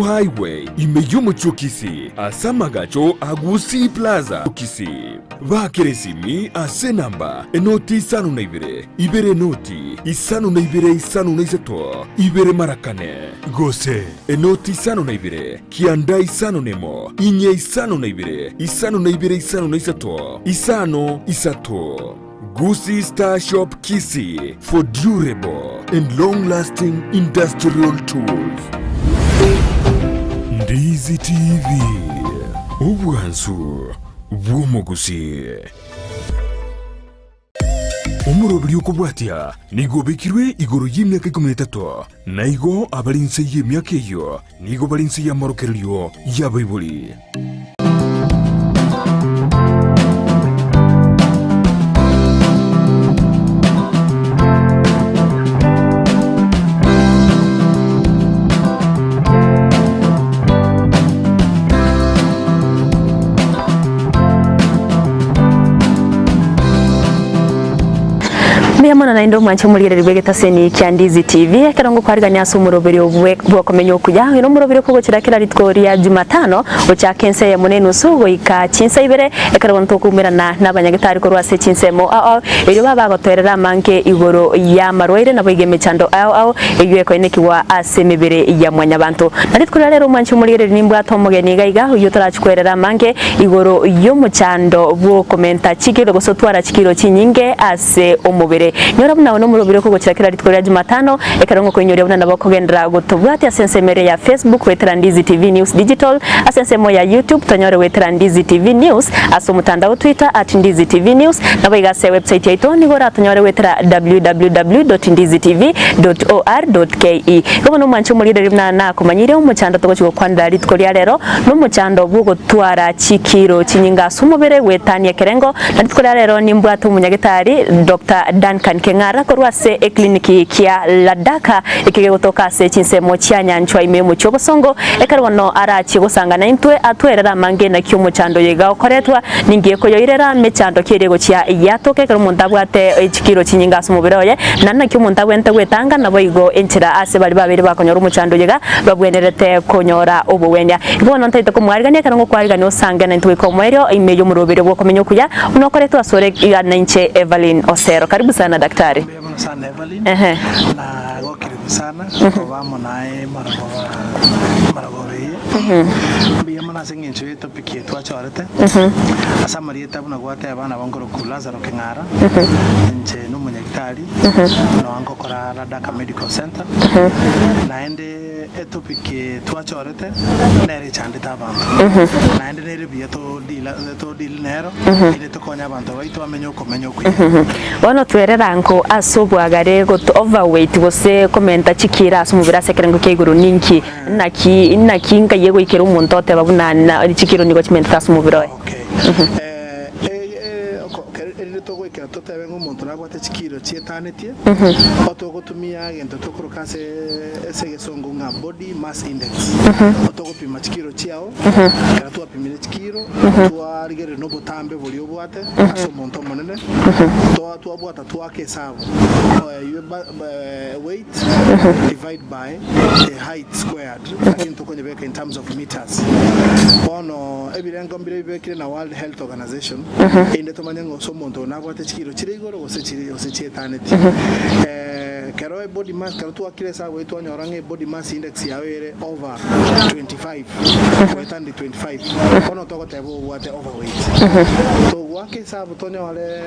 highway imeyumu chukisi asamagacho agusi plaza chukisi vakeresimi ase namba enoti isano na ibere noti isano na isato ibere marakane gose enoti isano na kianda isano nemo inye isano na isano na isato isano isato. Gusi Star Shop Kisi for durable and long-lasting industrial tools. Ndizi TV Ubwansu Bwumugusi Umurobiri ukubwatia nigo bekirwe igoro y'imyaka 13 naigo abalinse y'imyaka iyo nigo balinse ya marokeryo ya Bible. Mwana na ndo mwancho mulire ribegeta seni kya Ndizi TV karongo kwariganya aso muroberi Okomenya Okuya ino muroberi ko gukira kira ritkoria Jumatano ocha kense ya munenu sugo ika chinsa ibere ekarongo tokumirana n'abanyagitari ko rwase chinsemo iro baba gotwerera manke igoro ya marwaire nabo igeme chando iyo ko ineki wa asemebere ya mwanyabantu naritkoria rero mwancho mulire nimbwa tomugeni gaiga uyo torachikwerera manke igoro yo muchando bwo komenta chikiro gosotwara chikiro chinyinge ase omubere nyora buna no murobire ko gukira kira ritkoria Jumatano ekarongo ko nyori buna nabo kogendera gutubwati asensemere ya Facebook wetera Ndizi TV News Digital asensemo ya YouTube tonyore wetera Ndizi TV News aso mutandao Twitter @Ndizi TV News nabo igase website yaito ni gora tonyore wetera www.ndizitv.or.ke gobo no mancho muri rimna na kumanyire umuchando togochiko kwanda ritkoria rero no muchando bwo gutwara chikiro chinyinga sumubere wetania kerengo ritkoria rero nimbwato munyagitari Dr. Duncan Kengara korwase ekliniki kia Ladaka ikige gutoka se chinsemo cyanya nchwa imemu cyobosongo ekarwono arachi gusangana intwe atwerera mange na kyo muchando yega okoretwa ningiye ko yoirera mechando kirego cya yatoke karo mundabwate ekikiro kinyinga sumubiroye nana kyo mundabwente gwetanga nabo igo entira ase bali babiri bakonyora umuchando yega babwenerete konyora obuwenya ibono ntaite ko mwarigane karongo kwarigane osangana intwe ko mwerio imeyo murobere Okomenya Okuya unokoretwa asore igana inche Evelyn Osero karibu sana daktari. Sana Evelyn. Na karibu sana kwa nae maragore. Biyamana singincho yeto piki twachorete. Asa marieta buna gwate abana bangoro kulaza no Kengara. Nje no munyagitari. No anko kora Ladaka Medical Center. Naende eto piki twachorete nere chandita abantu. Naende nere biyeto dil nero ile tokonya abantu baito amenyo Okomenya Okuya. Wono twerera anko asobwagare go overweight gose komenta chikira asumubira sekerengo keguru ninki naki nka yego ikero umuntu ote babuna na chikiro nigo chimenta asumubira. Togo ikera totebe nk'umuntu nagwate chikiro cyetanetiye otogotumia agento tokurukase esegesongo nka body mass index otogopima chikiro cyao kera tuwapimire chikiro tuwarigere no butambe buli obwate aso umuntu munene tuwabwata tuwakesabo weight divide by the height squared akinto konyebeka in terms of meters ono ebirengo mbire bibekire na World Health Organization inde tomanyango so muntu nabwate chikiro chirigoro gose cyetaneti kero body mass kero tuwakiresa wetu onyorange body mass index yawe over 25 wetandi 25 ono togotebo wate overweight to wake sabu tonyo wale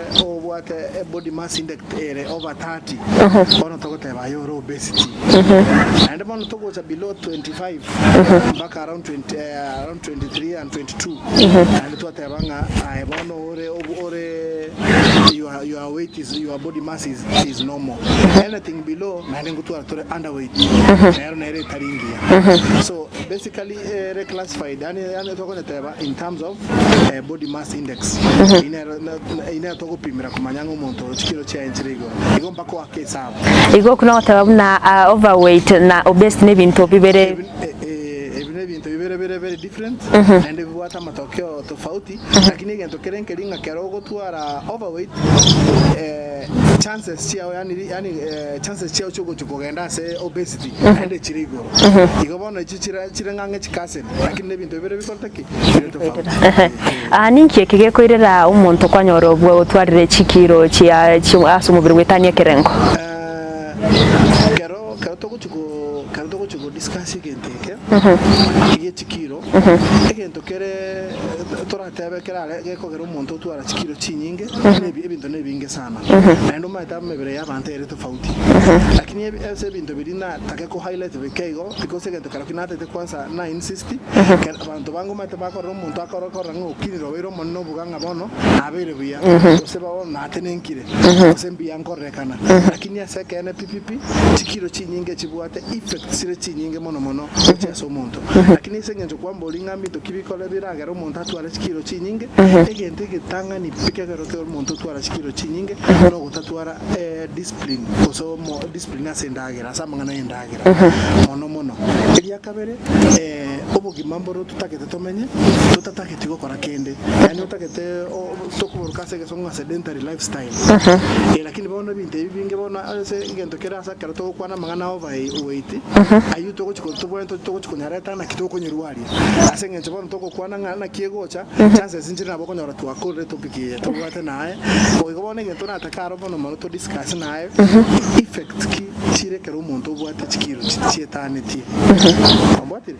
wate body mass index ere over 30 ono togoteba yo obesity and ono togoza below 25 back around 23 and 22 and tuwatebanga ono ore your weight is your body mass is normal. Anything below nalengo tu underweight nere taringia. So basically reclassified and in terms of body mass index ina toko pimira kumanyango umuntu chikiro cha enchirigo igomba ko akesa igo kuna watabuna overweight na obesity n'ibintu bibere ebine bintu very different and biwata matokeo tofauti lakini gento kerenkelinga kero gutwara overweight chances ciao yani chances ciao cyo kugenda se obesity and chirigo igobona chirengange chikase lakini nebintu bire bikortaki ninki kige koirera umuntu kwanyoro bwo utwarire chikiro chia asumubiri wetania kerengo kero to discuss igenteke igiye chikiro egento kere toratebe kerale gekogera umuntu utwara chikiro chinyinge ebintu nebinge sana endo maita mebere y'abantu ere tofauti lakini ese bintu birina take ko highlight bikego because egento kero kinate te kwanza 960 abantu bangu maita bakora umuntu akora ngokiriro bero monno buganga bono abere buya ose babona atenenkire ose mbiya nkorekana lakini ase kene PPP chikiro chinyinge chibwate effect sire chinyinge mono cheso umuntu lakini ese ngenzo kwamba olingambi to kibikole biragera umuntu atwara chikiro chinyinge egente gitanga ni pikegero ke umuntu atwara chikiro chinyinge no gutatwara discipline so discipline asendagera samangana endagera mono elia kabere obugima mboro tutakete tomenye tutakete gukora kende yani utakete tokuburukase gesonga sedentary lifestyle lakini bono binte binge bono ase ngento kera sakara to kwana mangana overweight ayu to kunyareta na kitoko nyirwari ase ngento bono to kwana ngana kiegocha chances injira nabo konyora twakore topic ye to bwate nae boigobone ngento natakaro bono mono to discuss nae effect ki chire kero umuntu bwate chikiro chietaneti ambwatire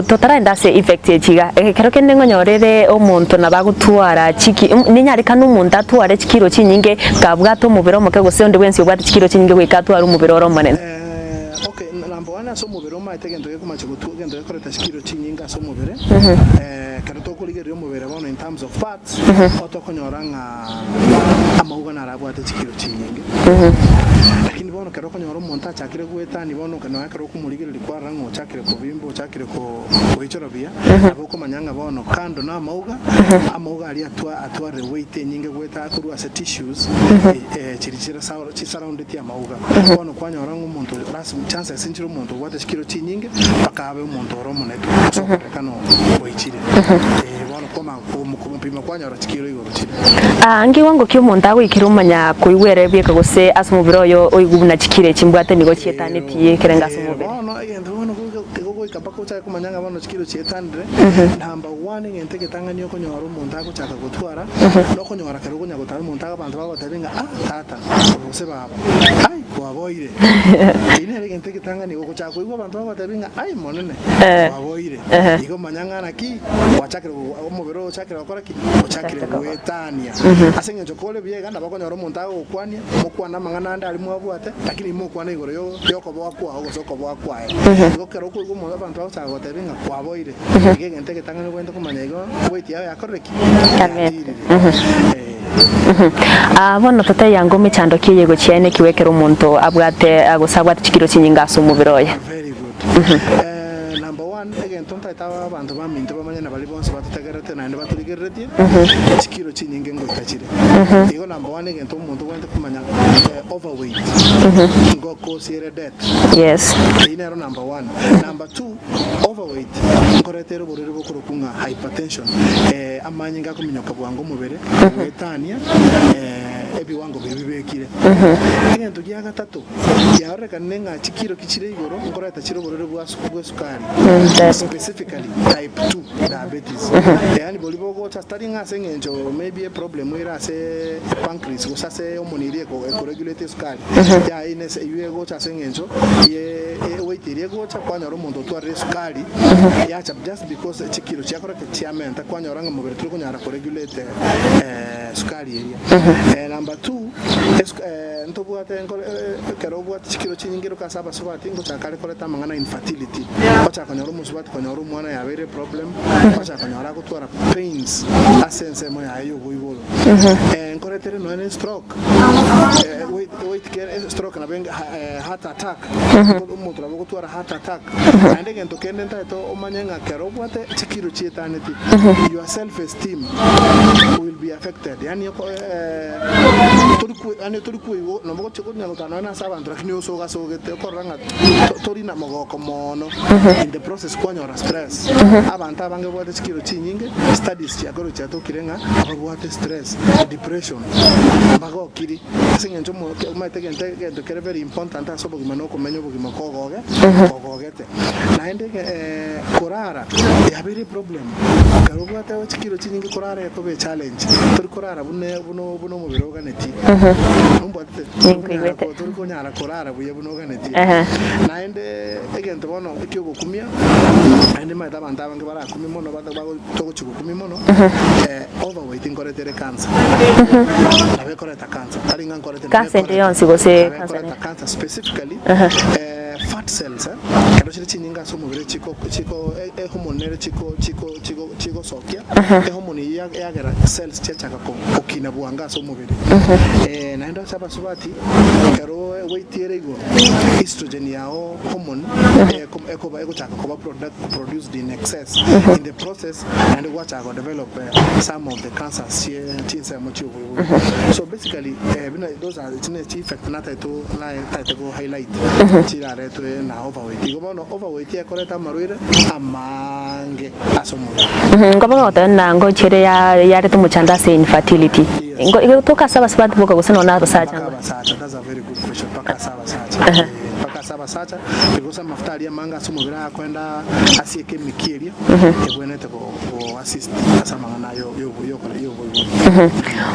totaraenda se effect chiga kero kende ngonyorere omuntu nabagutwara chiki ninyarika n'umuntu atware chikiro chinyinge kabwato mubiro moke gose onde wensi obwate chikiro chinyinge gwikatwara umubiro oro manene okay number 1 aso mubiro ma itegento yekumache gutugendo yakoreta chikiro chinyinga aso mubire kero to kuligerio mubire bono in terms of fats otokonyoranga amauga narabwate chikiro chinyinge lakini bono kero konyora umuntu achakire gwetani bono kana kero kumuligire likwara ngo chakire kubimbo chakire ko wichorobia aboko manyanga bono kando na amauga ali atware weight nyinge gweta kuru as tissues chirichira surround ti amauga bono kwanyora umuntu rasmi chances sinchiro umuntu gwata chikiro chinyinge pakabe umuntu oromoneto so kano wichire bono koma kumupima kwanyora chikiro igoro chire angi wango kyo umuntu agwikira umanya kuiwere bieka gose asumubiro yo oigubuna chikire chimbwate nigo chietanetiye kerenga asumubiro bono egento bono go ikapako cha kumanyanga bono chikiro chietandre number 1 ngente ketangani okonyora umuntu agochaka gutwara no konyora kero gonya gutara umuntu abantu bagotabenga tata bose baba ai kwaboire ine ngente ketangani gochaka kuigwa abantu bagotabenga ai monene kwaboire igo manyanga naki wachakire umubiro ochakire akora ki ochakire gwetania asenge chokole biega ndabakonyora umuntu agokwania mukwana mangana ndali mwabwate lakini mukwana igoro yoko bwakwa ogosoko bwakwa igo kero kuigwa umuntu abantu bagochaka gotabenga kwaboire ngente ketangani kwenda kumanya igo weight yawe yakoreki bono tata yango michando kiye gochiene kiwekera umuntu abwate agosabwate chikiro chinyinga asumubiroya very good number 1 again tonta tawa abantu baminto bamanya na bali bonse batutegerete na ndaba tuligerete chikiro chinyinge ngo itachire igo number 1 again umuntu wende kumanya overweight ngo cause death yes inero number 1 number 2 overweight ngoretero borero bokurukunga hypertension amanyinga kuminyoka bwango mubere wetania ebiwango bibibekire egento gya gatatu yaoreka nenga chikiro kichire igoro ngoreta chiro borero bwa sukari specifically type 2 diabetes yani bolibo go starting as engenjo maybe a problem where as pancreas go sase omonirie ko regulate sukari ya ines yuwe go chase engenjo ye weight ire go cha kwanyoro muntu tware sukari ya just because chikiro cyakora kiamenta kwanyoranga mubere turi kunyara ko regulate sukari area number 2 ntobwate kero bwate chikiro chinyingiro kasaba sobati ngo chakale koleta mangana infertility bacha kanyoro musubati kanyoro mwana ya very problem bacha kanyora kutwara pains asense mo ya yo boibolo encoretere no any stroke wait care stroke na benga heart attack umuntu labo gutwara heart attack ande gento kende ntaito omanyenga kero bwate chikiro chietaneti your self esteem will be affected yani turiku no mogo chiko nyalo tanana sabantu lakini osoga sogete koranga tori na mogoko mono in the process kwanyora stress abantu abange bwate chikiro chinyinge studies cyagoro cyatokirenga abwate stress depression bago kiri singenjo mo mate gente kere very important asobo gimano komenyo bugimo kogogete naende korara ya very problem karo bwate chikiro chinyinge korara ko be challenge tori korara buno mubiro ganeti umbate tori ko nyara korara buye buno ganeti naende egento bono ikyo gukumia naende mata abantu abange bara kumimono bago togo chiko kumimono overweight inkoretere cancer nabe koreta cancer taringa koreta cancer yonsi gose cancer specifically fat cells kero chiri chinyinga so mubire chiko hormone chiko sokia hormone yagera cells chachaka kokina buanga so mubire naenda saba subati kero weight yerego estrogen yao hormone eko chaka ko produced in excess in the process and what I got develop some of the cancers here so basically those are the effect na taito go highlight chirare to na overweight gono overweight ya koreta maruire amange asomo ngoba ngotana ngo chere ya reto muchanda se infertility ngo toka saba sabat boka gusana na research that's a very good question paka saba sacha because maftari ya manga somo bira kwenda asieke mikiria ebwenete ko assist asama na yo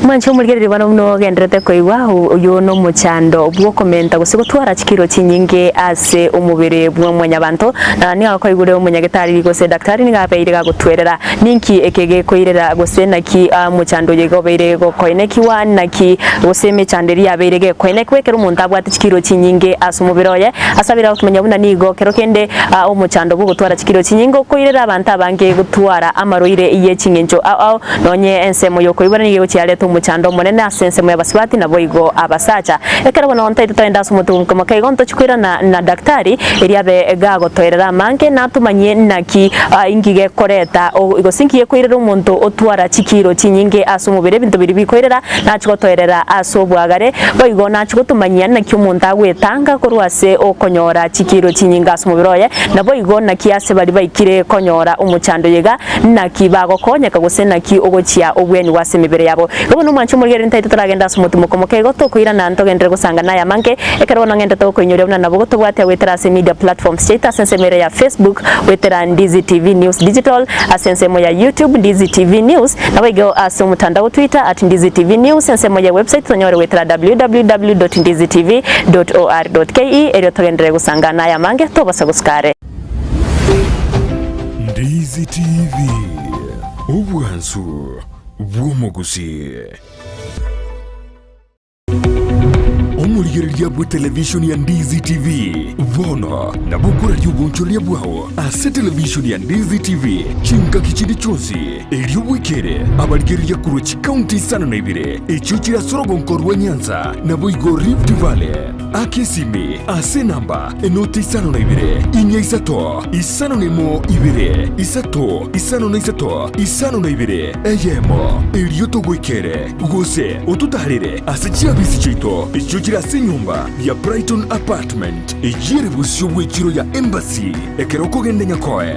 mancho mulgerere bana muno gendrete koigwa uyo no muchando bwo komenta gusigo twara chikiro chinyinge ase umubere bwo mwanya bantu ni akoigure umunyagitari gose daktari ni gapeire gagutwerera ninki ekege koirera gose naki muchando yego beire go koineki wan naki gose mechanderi yabeire ge koineki wekero umuntu abwate chikiro chinyinge ase umubere oye asabira utumenya buna nigo kero kende umuchando bwo gutwara chikiro chinyingo koirera abantu abange gutwara amaroire iye chingenjo nonye ensemo yoko ibara niyo cyareta umuchando monene asensemo y'abaswati nabo igo abasacha ekera bona onta itoenda sumutu kama kaigo nto chikwira na daktari eriabe gago toerera manke natumanye naki ingige koreta igo sinkiye kwirera umuntu otwara chikiro chinyinge asumubire bintu biri bikorera nachiko toerera asobwagare boigo nachiko tumanya naki umuntu agwetanga korwase okonyora chikiro chinyinga asumubiroye nabo igo naki ase bari baikire konyora umuchando yega naki bago konyeka gose naki ogochia obweni wase mibere yabo gobo no mancho mulgere ntaito turagenda sumutu mukomoke goto kuira na ntogendere gusanga naya manke ekero ngenda to kunyore na nabo goto bwate wetera se media platforms cheta sense mere ya Facebook wetera Ndizi TV News Digital asense mo ya YouTube Ndizi TV News nabo igo aso mutandao Twitter @Ndizi TV News sense mo ya website tonyore wetera www.ndizitv.or.ke ero togendere gusanga naya manke to basaguskare Ndizi TV ubwansu bw'umuguzi omulyeria bwa television ya Ndizi TV vono na bukura y'ubuncholia bwao ase television ya Ndizi TV chinga kichindi chonsi elio wikere abalgeria kurochi county sana na ibire echuchira sorogo nkorwa Nyanza na boigo Rift Valley akesime ase namba enoti sana na ibire inya isato isano nemo ibire isato isano na isato isano na ibire eyemo elio to wikere gose otutarire ase chiabisi chito echuchira ase nyumba ya Brighton Apartment ejire busyo bwekiro ya Embassy ekeroko gende nyakoe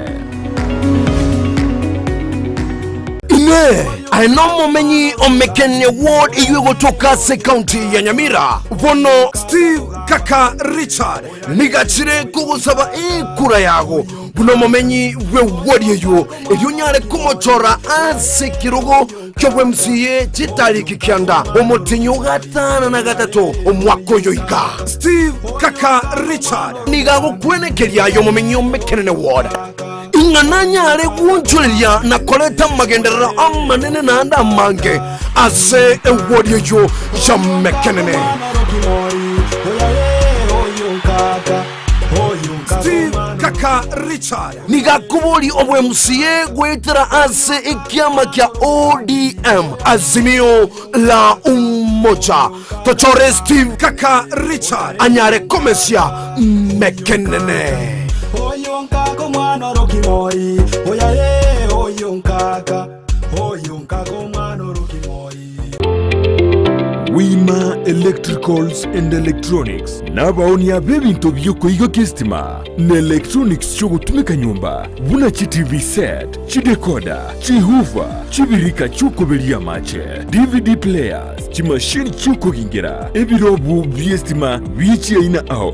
aino mumenyi omekene ward iwe gotoka se county ya Nyamira vono Steve Kaka Richard nigachire kugusaba ikura yago buno mumenyi we ward yeyo elyo nyare kumochora ase kirugo kyo MCA chitariki kyanda omutinyo gatana na gatatu omwako yoika Steve Kaka Richard nigago kwenekeria yo mumenyi omekene ward ingananyare wunchulia na koleta magenderera amanene na anda mange ase ewodi yo shamekenene Steve Kaka Richard nigakubuli obwe MCA gwetera ase ikiama kya ODM Azimio la Umoja tochore Steve Kaka Richard anyare komesia mekenene Oyonkako mwana rokimoi oyaye oyonkaka mwana rokimoi. Wima Electricals and Electronics nabaonia bebinto byoko igo kistima na electronics cyo gutumika nyumba buna chi TV set chi decoder chi hoover chi birika cyuko belia mache DVD players chi machine cyuko gingira ebirobu byestima bichi ina ao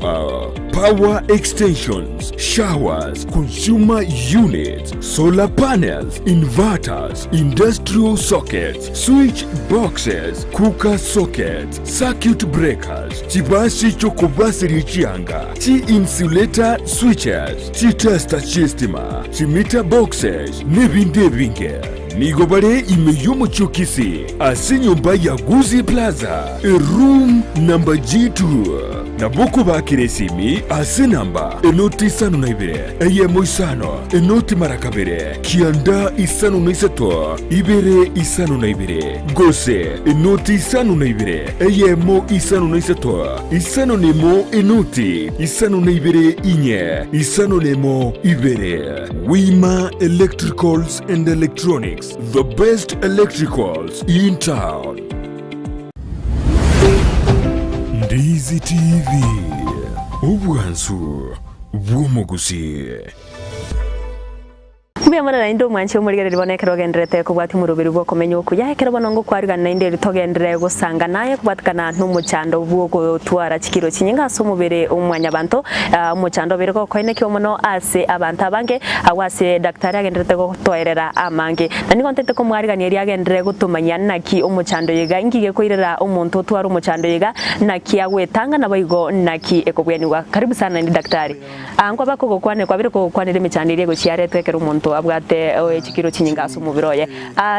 power extensions, showers, consumer units, solar panels, inverters, industrial sockets, switch boxes, cooker sockets, circuit breakers, chibasi chokobasiri chianga, chi insulator switches, chi tester chistima, chi meter boxes, nebinde binge. Nigobare imeyomo chokisi, asinyumba ya Guzi Plaza, room number G2. Naboko bakiresimi ase namba enoti isano na ibere eyemo isano enoti marakabere kianda isano na isato ibere isano na ibere gose enoti isano na ibere eyemo isano na isato isano nemo enoti isano na ibere inye isano nemo ibere. Wima Electricals and Electronics, the best electricals in town. Ndizi TV ubwansu bw'omugusi. Mwana na indo mwanche umurigere ribonekera ogendrete kubwati mu rubiri Okomenya Okuya Kebochenu ngo kwariga na inde ritogendere gusanga naye kubatkana n'umucando bwo gutwara kikiro kinyinga so mubere umwanya bantu umucando biriko ko ineke umuno ase abantu abange awase daktari agendrete go twerera amange nani kontete ko mwariga ni agendere gutumanya naki umucando yiga ingige koirera umuntu twara umucando yiga naki agwetanga nabayigo naki ekobwenirwa. Karibu sana ni daktari ango bako kwane kwa biriko kwanire micandire go ciare twekera umuntu abwate ekikiro kinyinga so mubiroye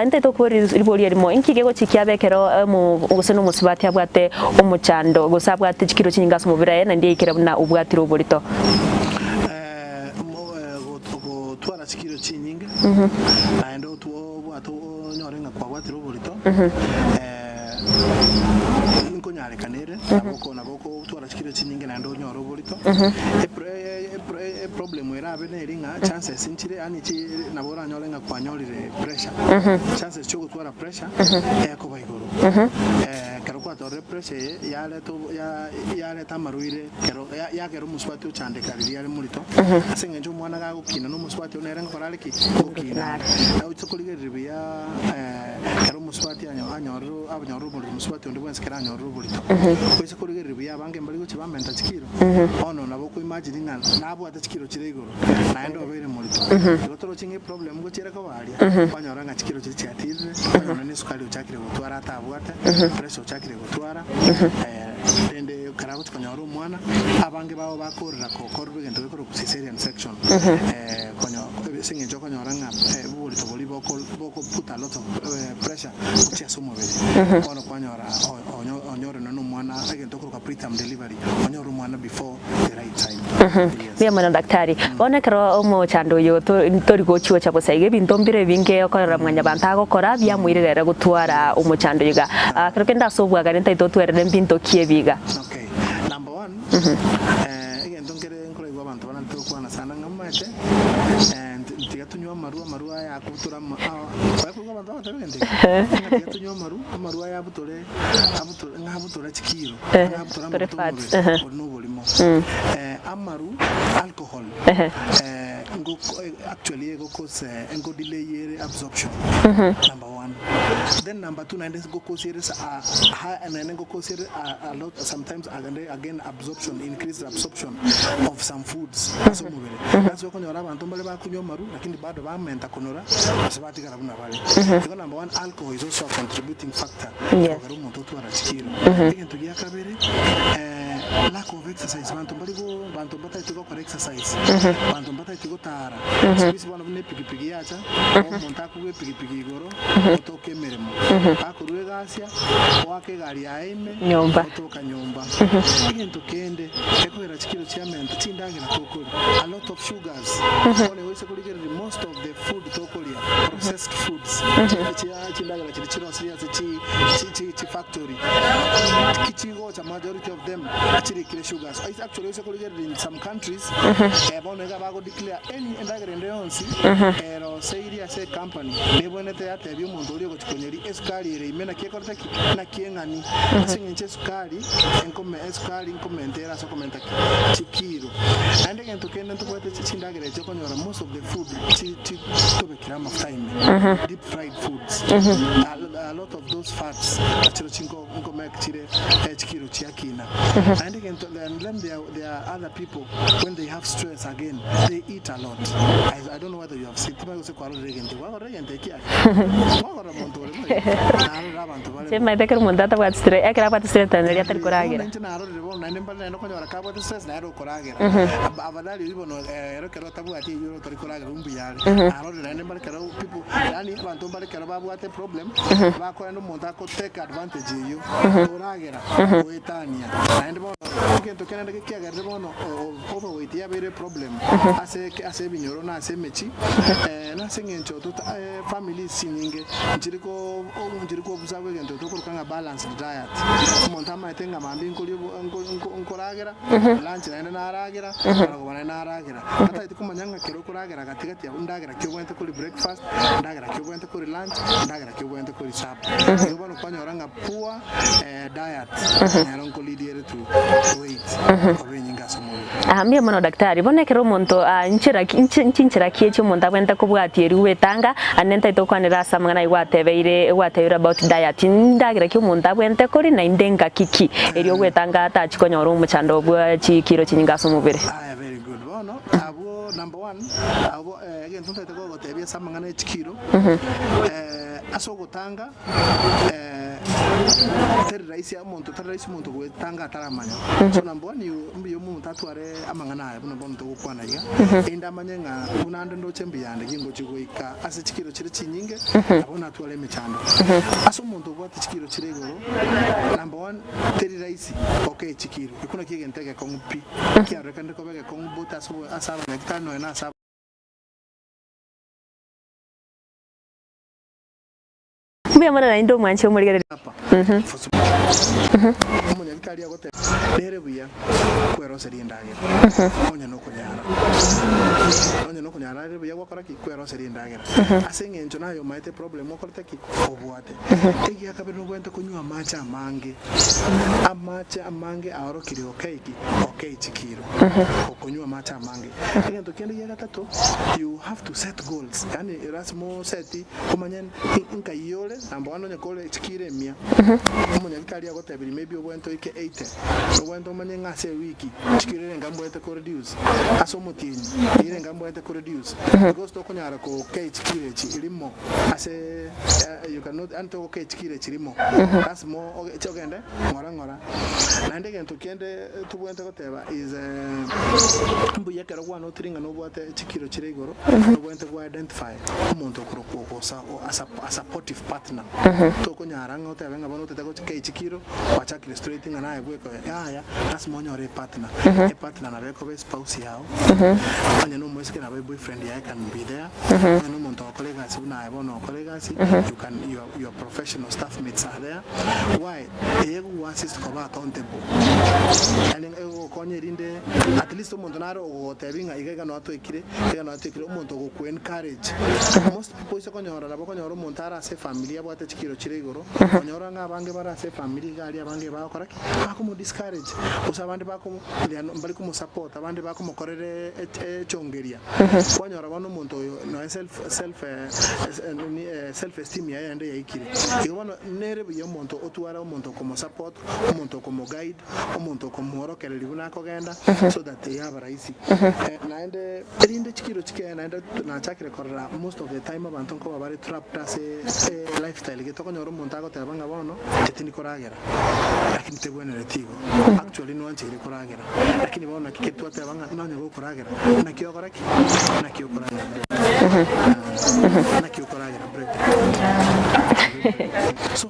ente to kuri ribori arimo inkige go kikyabekero mu guseno musibati abwate umucando gusabwate ekikiro kinyinga so mubiraye nandi ikira na ubwati roborito twara ekikiro kinyinga ando tuo bwato nyorenga kwa bwati roborito nkonyare kanere naboko twara ekikiro kinyinga nando nyoro roborito problem era beneringa chances inchire ani chi nabora nyolenga kwa nyorire pressure chances cyo gutwara pressure yako bayigoro kero kwa tore pressure yale tamaruire kero yakero muswati uchandika riri murito asenga njo mwana ga gukina no muswati onerenga koraleki gukina na utsokulige ribiya kero muswati anyoro abanyoro muri muswati ndi bwense kera anyoro burito kwese kulige ribiya bange mbali go chibamenta chikiro ono naboko imagine nabo atachikiro chiregoro naendo obere murito gotoro chinge problem go chira kawaria banyoranga chikiro chiatize banyona nesukali uchakire gutwara atabwata pressure uchakire gutwara ende karago tukanyoro mwana abange bawo bakorera ko korwe ngendo ko cesarean section konyo singe joko nyoranga buri to boli boko put a lot of pressure kuchia mubiri ono kwanyora onyoro no mwana ngendo ko preterm delivery onyoro mwana before the right time. Bia mwana daktari onekero umucando yo tori go chiwo chabo saige bintombire binge okorera mwanya banta gukora bya mwirerera gutwara umucando yiga kero kenda sobwa garenta itotwere mpinto kiebiga. Okay, number 1 again don't get nkore go abantu bananto kwana sana ngamate and tigatunywa marua ya kutura kwa ko abantu batabende tigatunywa marua ya butore ngabutora chikiro ngabutora fats no bolimo amaru alcohol actually go cause go delay absorption number 1. Then number 2 and go cause high and then go cause a lot sometimes again absorption increased absorption of some foods so that's why konora abantu bale bakunyo maru lakini bado bamenta konora sabati karabuna bale because number 1 alcohol is also a contributing factor for umuntu twara chikiro into ya kabere lack of exercise bantu bata itigo for exercise bantu bata itigo tara sisi bana bune pigipigi yacha omuntu akugwe pigipigi igoro otoke mirimo akurwe gasya wake gari yaime nyumba otoka nyumba ikintu kende ekwera chikiro chiamento chindangira tokoli a lot of sugars one wese kuligera most of the food tokoli processed foods chindangira chirichiro serious chi factory kichigo cha majority of them actually kill sugars. It's actually also in some countries bonega bago declare any ndagere ndeyonsi say say company nebonete ate byo muntu uri go chikonyeri esukari ire imena kiekortaki na kiengani asingenche sukari esukari inkomentera so komenta chikiro and again to kenda to kwete chindagere chokonyora most of the food to be kiram of time deep fried foods a lot of those fats actually chinko inkomek chire chikiro chiakina and again then there are other people when they have stress again they eat a lot. I don't know whether you have seen people say kwaro regente kia kwaro montore na bantu bale se mai tekero mundata kwa stress ekera kwa stress tanzania tari koragira na ro rebo na nemba na konyora ka kwa stress na ro koragira abadali ribono ero kero tabu ati ro tori koragira umbu yale aro na nemba kero people yani bantu bale kero babu ate problem ba ko ndo monta ko take advantage you koragira oetania and bono kento kenenda kiaga bono overweight ya bere problem ase binyoro na ase mechi na sengencho to families sininge njiriko buzawe gento to kurukanga balanced diet monta ma tenga mambi nkoragera lunch na aragira na aragira ata itikumanyanga kero kuragera gatigati ndagera kyobwente kuri breakfast ndagera kyobwente kuri lunch ndagera kyobwente kuri supper yobono kwanyoranga poor diet yaronko lidiere to weight obenyinga somo mie mono daktari bonekero muntu nchira kiecho muntu abwenta kubwatieri wetanga anenta itokwanira samana igwatebeire about diet ndagira kyo muntu abwente kuri na indenga kiki erio wetanga atachikonyora umuchando bwa chikiro chinyinga somubere very good bono abo number 1 abo again tunta itoko tebia samana chikiro asogotanga terraisi muntu gwetanga ataramanya so number 1 mbiyo muntu atware amangana ayo bono to kwana iga enda manyenga unande ndo chembi yande gingo chigwika ase chikiro chiri chinyinge abona atware mechando aso muntu gwati chikiro chiregoro number 1 terraisi okay chikiro ikuna kigentege kongupi kiareka ndiko bege kongubuta so asaba nekitano na asaba mbe mara na ndo mwanche umurigere umuntu yakari yagote nere buya kwero seri ndagira onya no kunyara rero buya gwakora ki kwero seri ndagira asengenjo nayo maite problem okorta ki obwate egi akabero gwente kunywa amacha amange ahoro kiri okay chikiro okunywa amacha amange egento kende ya gatatu you have to set goals yani erasmo seti kumanyen inkayole ambo anonya kole chikire mia umuntu yakari yagote maybe obwento ike 80 obwento manye ngase wiki chikire ngambwete ko reduce asomutini ire ngambwete ko reduce because to kunyara ko okay chikire chi ilimo ase you cannot anto okay chikire chirimo that's more okay chogende ngora na ndege ntukende tubwente ko teba is mbu yakero kwano tiringa no bwate chikiro chiregoro obwente ko identify umuntu ko as a supportive partner to kunyara ngote benga bono tetako chikiro wachakire straight ngana yebweko ya that's monyore partner a partner na beko be spouse yao anya no mwesike na boyfriend ya can be there no muntu colleagues una bono colleagues you can your professional staff mates are there why ego assist ko ba accountable and ego konyerinde at least umuntu naro otebinga igega no atwekire umuntu go ku encourage most people se konyora labo konyora umuntu ara se familia bwate chikiro chiregoro konyora ngabange bara se family gali abange bakora bakumu discourage usabandi bakumu bali kumu support abandi bakumu korere chongeria konyora bano umuntu no self esteem ya yande yaikire igobano nere biyo umuntu otwara umuntu como support umuntu como guide umuntu como orokere libuna kogenda so that they have raisi naende erinde chikiro chike naende na chakire korra most of the time abantu ko bari trapped as a lifestyle getoko nyoro umuntu ago tabanga bono bono tetini koragera lakini tegwenere tigo actually no anche ile koragera lakini bono kiketu ate banga nanye go koragera na kiyo koraki na kiyo koragera na kiyo koragera break. So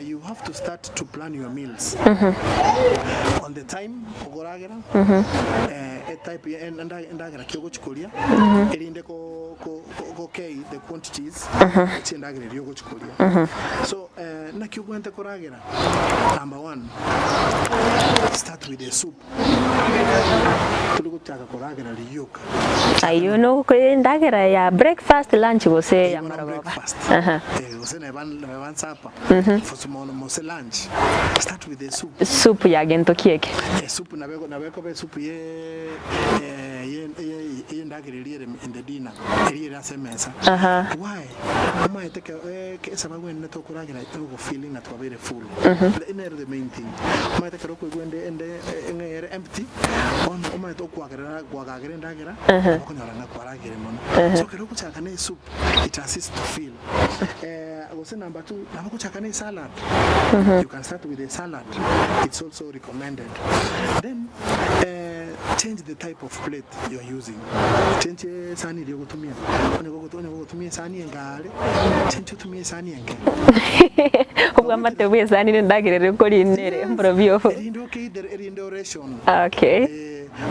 you have to start to plan your meals on the time ogoragera a type endagera kyogo chikolia erinde ko okay the quantities chendagera ryogo chikolia. So na kyogo ente koragera number 1 start with the soup tulugutaka koragera liyoka ayo no ko endagera ya breakfast lunch gose ya maragoba gose na ban sapa for tomorrow mo lunch start with the soup ya gento kieke soup na beko be soup ye ndagiririere in the dinner iriera semesa why mama eteka ke sababu ene to kuragira to feeling at very full the main thing mama eteka ro kwende ende empty on mama to kwagagire ndagira kunyora na kwaragire mono so kero kuchaka na soup it assists to feel also number 2 na kuchaka na salad. You can start with a salad. It's also recommended. Then change the type of plate you are using. Change sani ile kutumia. Kutumia sani engale. Change kutumia sani engale. Ubwa matewe sani ndagire ko linere mbrovyo. Indo oration. Okay.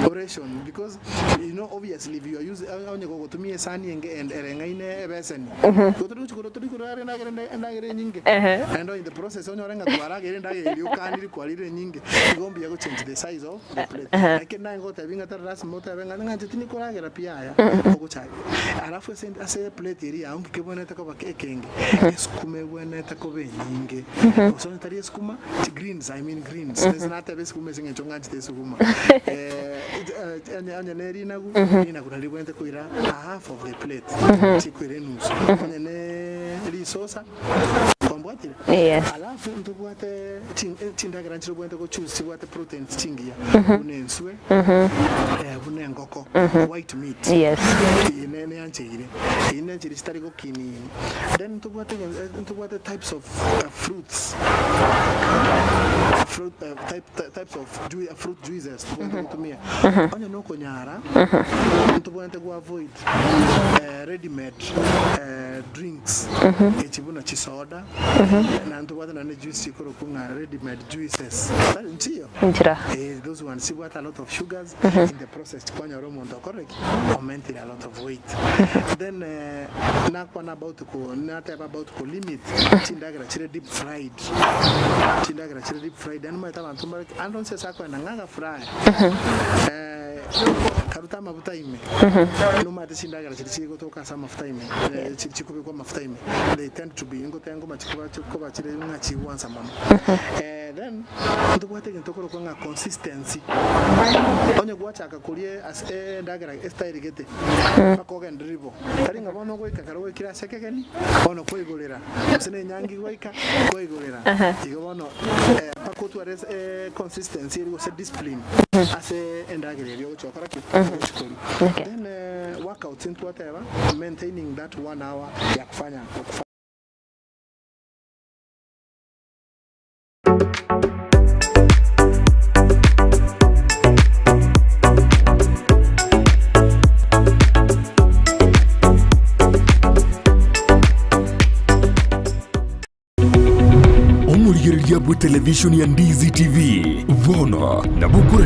Oration because you know obviously if you are using kutumia sani and erengaine ebesen. And in the process onyorenga twaragire ndagire ukandiri kwalire nyinge ngombi ya go change the size of the plate like na ngota binga tarasi mota benga nganje tini koragera pia ya okuchaga alafu ase plate iri aunque que buena ta ko bakekenge eskume buena ta ko benyinge usone tari eskuma greens I mean greens there's not a eskume singe chonganje te sukuma anya neri nagu ina kuna libwente kuira half of the plate chikwire nusu anya ne risosa kwambwatira alafu ntubuate tindagira nchiro bwente ko choose buate proteins chingia unenswe bune ngoko white meat ine anchire ine anchire stari go kini then ntubuate types of fruits types of fruit juices tutumia onye noko nyara ntubuate go avoid ready made drinks echibuna chisoda na ntubuate na juice koro kunga ready made juices ntiyo those ones see what a lot of sugars in the process kwanya romo ndo correct augmenting a lot of weight then na kwa about ko limit tindagira chire deep fried and my tabantu andon se sako na nganga fry karuta mafuta ime no mate tindagira chiri kutoka sama mafuta ime chikubi kwa mafuta ime they tend to be ngotengo machikuba chire ngachi once a month then ntukwate ntokoro kwanga consistency onye gwachaka kulie as ndagira style gete pakoga ndribo taringa bono goika karo kira sekegeni bono koigorera sine nyangi goika koigorera igobono pakotu ares consistency iri se discipline ase ndagira ryo chokora ki then workout into whatever maintaining that 1 hour ya kufanya Omurigereria bwa television ya Ndizi TV Vono na bukura